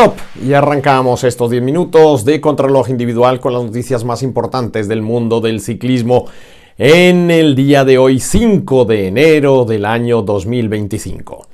Top. Y arrancamos estos 10 minutos de contrarreloj individual con las noticias más importantes del mundo del ciclismo en el día de hoy, 5 de enero del año 2025.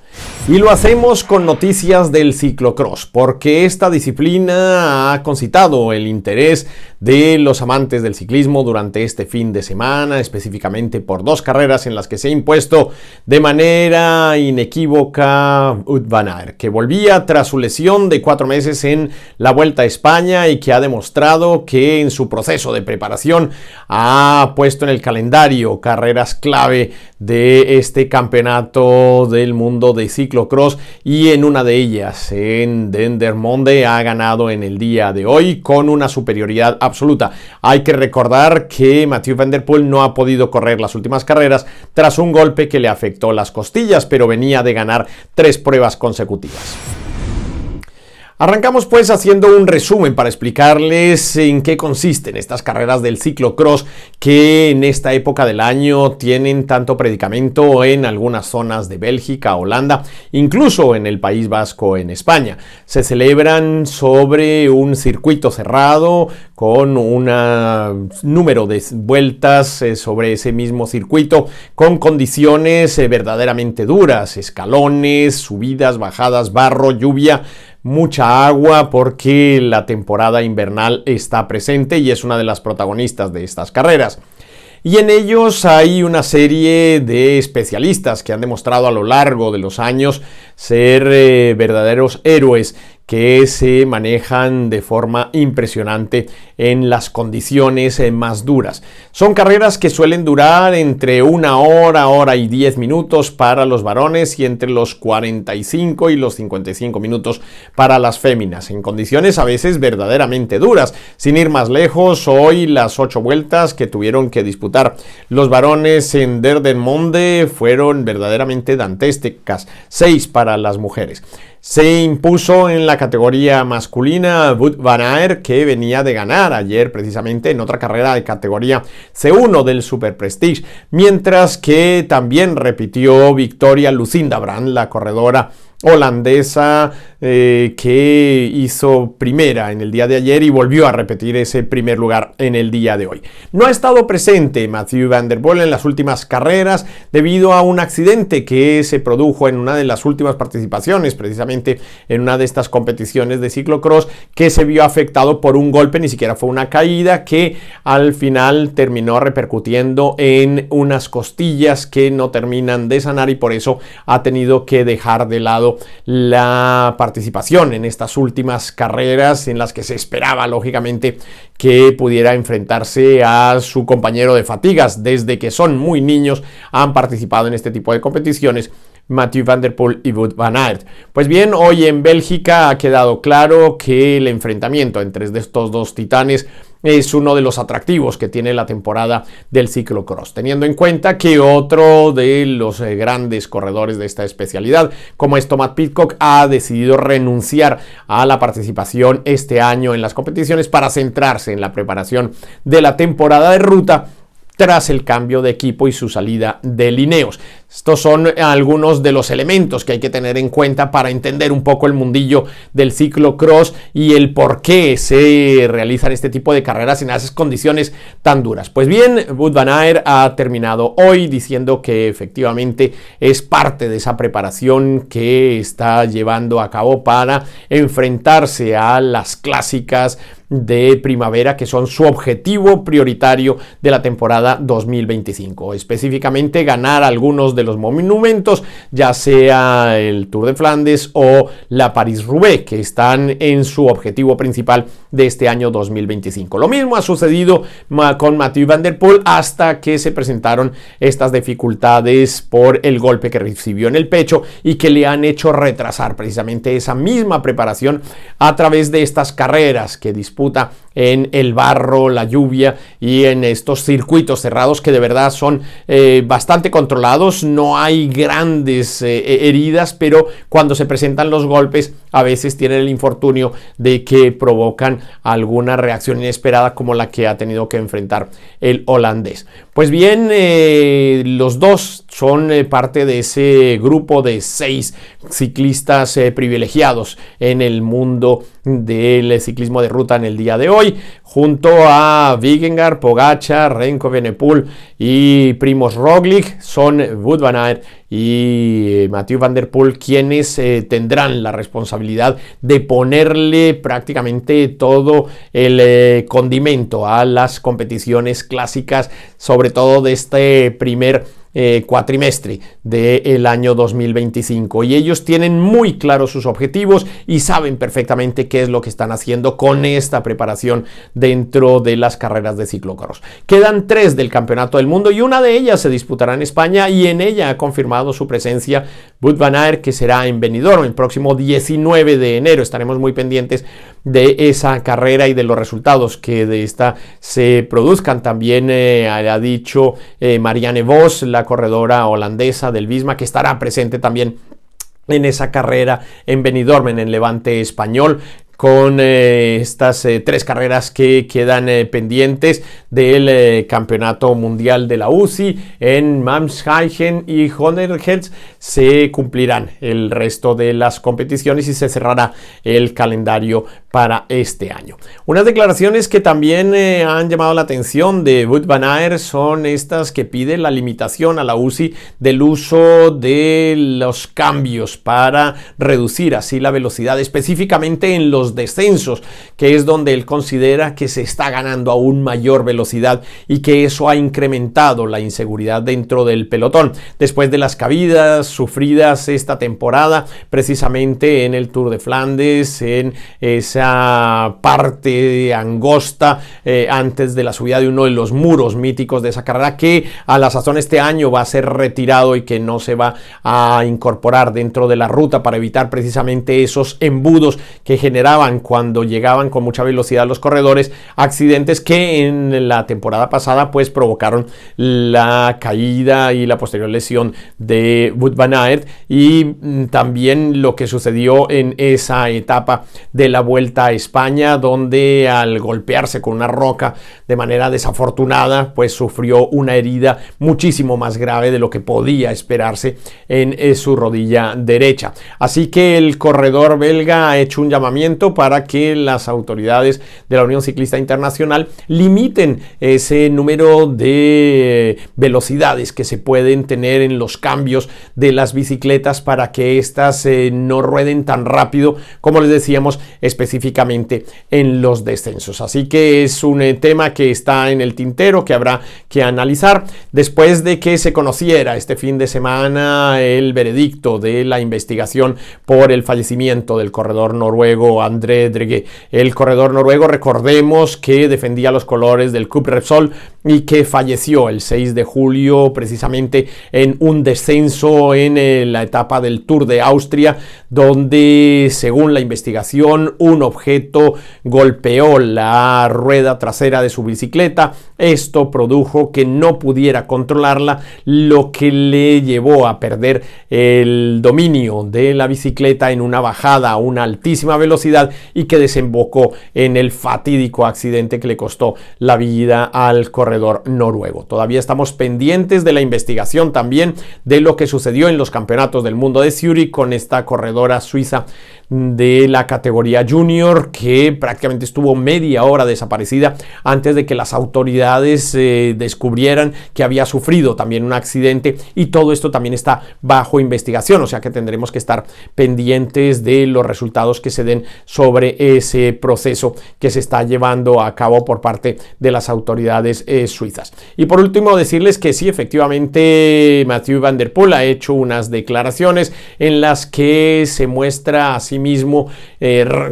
Y lo hacemos con noticias del ciclocross, porque esta disciplina ha concitado el interés de los amantes del ciclismo durante este fin de semana, específicamente por dos carreras en las que se ha impuesto de manera inequívoca Wout van Aert, que volvía tras su lesión de 4 meses en la Vuelta a España y que ha demostrado que en su proceso de preparación ha puesto en el calendario carreras clave de este campeonato del mundo de ciclocross, y en una de ellas, en Dendermonde, ha ganado en el día de hoy con una superioridad absoluta. Hay que recordar que Mathieu van der Poel no ha podido correr las últimas carreras tras un golpe que le afectó las costillas, pero venía de ganar 3 pruebas consecutivas. Arrancamos pues haciendo un resumen para explicarles en qué consisten estas carreras del ciclocross que en esta época del año tienen tanto predicamento en algunas zonas de Bélgica, Holanda, incluso en el País Vasco, en España. Se celebran sobre un circuito cerrado con un número de vueltas sobre ese mismo circuito, con condiciones verdaderamente duras, escalones, subidas, bajadas, barro, lluvia, mucha agua, porque la temporada invernal está presente y es una de las protagonistas de estas carreras. Y en ellos hay una serie de especialistas que han demostrado a lo largo de los años ser verdaderos héroes, que se manejan de forma impresionante en las condiciones más duras. Son carreras que suelen durar entre 1 hora, hora y 10 minutos para los varones y entre los 45 y los 55 minutos para las féminas, en condiciones a veces verdaderamente duras. Sin ir más lejos, hoy las 8 vueltas que tuvieron que disputar los varones en Dendermonde fueron verdaderamente dantescas, 6 para las mujeres. Se impuso en la categoría masculina Wout van Aert, que venía de ganar ayer precisamente en otra carrera de categoría C1 del Super Prestige, mientras que también repitió victoria Lucinda Brand, la corredora holandesa que hizo primera en el día de ayer y volvió a repetir ese primer lugar en el día de hoy. No ha estado presente Mathieu van der Poel en las últimas carreras debido a un accidente que se produjo en una de las últimas participaciones, precisamente en una de estas competiciones de ciclocross, que se vio afectado por un golpe, ni siquiera fue una caída, que al final terminó repercutiendo en unas costillas que no terminan de sanar, y por eso ha tenido que dejar de lado la participación en estas últimas carreras en las que se esperaba lógicamente que pudiera enfrentarse a su compañero de fatigas. Desde que son muy niños han participado en este tipo de competiciones Mathieu van der Poel y Wout van Aert. Pues bien, hoy en Bélgica ha quedado claro que el enfrentamiento entre estos dos titanes es uno de los atractivos que tiene la temporada del ciclocross, teniendo en cuenta que otro de los grandes corredores de esta especialidad, como es Thomas Pidcock, ha decidido renunciar a la participación este año en las competiciones para centrarse en la preparación de la temporada de ruta tras el cambio de equipo y su salida de Ineos. Estos son algunos de los elementos que hay que tener en cuenta para entender un poco el mundillo del ciclocross y el por qué se realizan este tipo de carreras en esas condiciones tan duras. Pues bien, Wout van Aert ha terminado hoy diciendo que efectivamente es parte de esa preparación que está llevando a cabo para enfrentarse a las clásicas de primavera, que son su objetivo prioritario de la temporada 2025, específicamente ganar algunos de los monumentos, ya sea el Tour de Flandes o la París-Roubaix, que están en su objetivo principal de este año 2025. Lo mismo ha sucedido con Mathieu van der Poel hasta que se presentaron estas dificultades por el golpe que recibió en el pecho y que le han hecho retrasar precisamente esa misma preparación a través de estas carreras que disputa en el barro, la lluvia y en estos circuitos cerrados que de verdad son bastante controlados. No hay grandes heridas, pero cuando se presentan los golpes a veces tienen el infortunio de que provocan alguna reacción inesperada como la que ha tenido que enfrentar el holandés. Pues bien, los dos son parte de ese grupo de 6 ciclistas privilegiados en el mundo del ciclismo de ruta en el día de hoy, junto a Vingegaard, Pogačar, Remco Evenepoel y Primož Roglič. Son Wout van Aert y Mathieu van der Poel quienes tendrán la responsabilidad de ponerle prácticamente todo el condimento a las competiciones clásicas, sobre todo de este primer cuatrimestre del año 2025, y ellos tienen muy claros sus objetivos y saben perfectamente qué es lo que están haciendo con esta preparación dentro de las carreras de ciclocross. Quedan 3 del Campeonato del Mundo y una de ellas se disputará en España, y en ella ha confirmado su presencia Wout van Aert, que será en Benidorm el próximo 19 de enero. Estaremos muy pendientes de esa carrera y de los resultados que de esta se produzcan. También ha dicho Marianne Vos, la corredora holandesa del Visma, que estará presente también en esa carrera en Benidorm, en el Levante español, con estas 3 carreras que quedan pendientes del Campeonato Mundial de la UCI. En Maasmechelen y Hoornerhelst se cumplirán el resto de las competiciones y se cerrará el calendario para este año. Unas declaraciones que también han llamado la atención de Wout van Aert son estas que pide la limitación a la UCI del uso de los cambios para reducir así la velocidad, específicamente en los descensos, que es donde él considera que se está ganando aún mayor velocidad y que eso ha incrementado la inseguridad dentro del pelotón después de las caídas sufridas esta temporada, precisamente en el Tour de Flandes, en esa parte angosta antes de la subida de uno de los muros míticos de esa carrera, que a la sazón este año va a ser retirado y que no se va a incorporar dentro de la ruta para evitar precisamente esos embudos que generaban cuando llegaban con mucha velocidad los corredores, accidentes que en la temporada pasada pues provocaron la caída y la posterior lesión de Wout van Aert, y también lo que sucedió en esa etapa de la Vuelta a España, donde al golpearse con una roca de manera desafortunada pues sufrió una herida muchísimo más grave de lo que podía esperarse en su rodilla derecha. Así que el corredor belga ha hecho un llamamiento para que las autoridades de la Unión Ciclista Internacional limiten ese número de velocidades que se pueden tener en los cambios de las bicicletas, para que éstas no rueden tan rápido como les decíamos, específicamente en los descensos. Así que es un tema que está en el tintero, que habrá que analizar después de que se conociera este fin de semana el veredicto de la investigación por el fallecimiento del corredor noruego André Drege. El corredor noruego, recordemos que defendía los colores del Club Repsol y que falleció el 6 de julio precisamente en un descenso en la etapa del Tour de Austria, donde según la investigación un objeto golpeó la rueda trasera de su bicicleta. Esto produjo que no pudiera controlarla, lo que le llevó a perder el dominio de la bicicleta en una bajada a una altísima velocidad y que desembocó en el fatídico accidente que le costó la vida al corredor noruego. Todavía estamos pendientes de la investigación también de lo que sucedió en los campeonatos del mundo de Zurich con esta corredora suiza de la categoría junior, que prácticamente estuvo media hora desaparecida antes de que las autoridades descubrieran que había sufrido también un accidente, y todo esto también está bajo investigación, o sea que tendremos que estar pendientes de los resultados que se den sobre ese proceso que se está llevando a cabo por parte de las autoridades suizas. Y por último decirles que sí, efectivamente Mathieu van der Poel ha hecho unas declaraciones en las que se muestra a sí mismo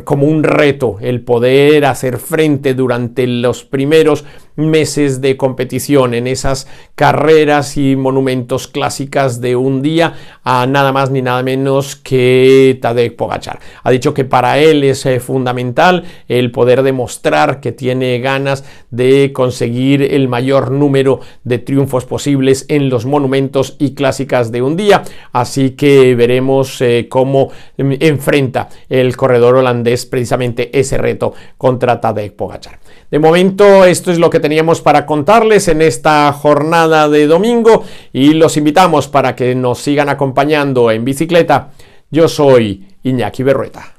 como un reto el poder hacer frente durante los primeros meses de competición, en esas carreras y monumentos clásicas de un día, a nada más ni nada menos que Tadej Pogačar. Ha dicho que para él es fundamental el poder demostrar que tiene ganas de conseguir el mayor número de triunfos posibles en los monumentos y clásicas de un día, así que veremos cómo enfrenta el corredor holandés precisamente ese reto contra Tadej Pogačar. De momento esto es lo que teníamos para contarles en esta jornada de domingo y los invitamos para que nos sigan acompañando en bicicleta. Yo soy Iñaki Berrueta.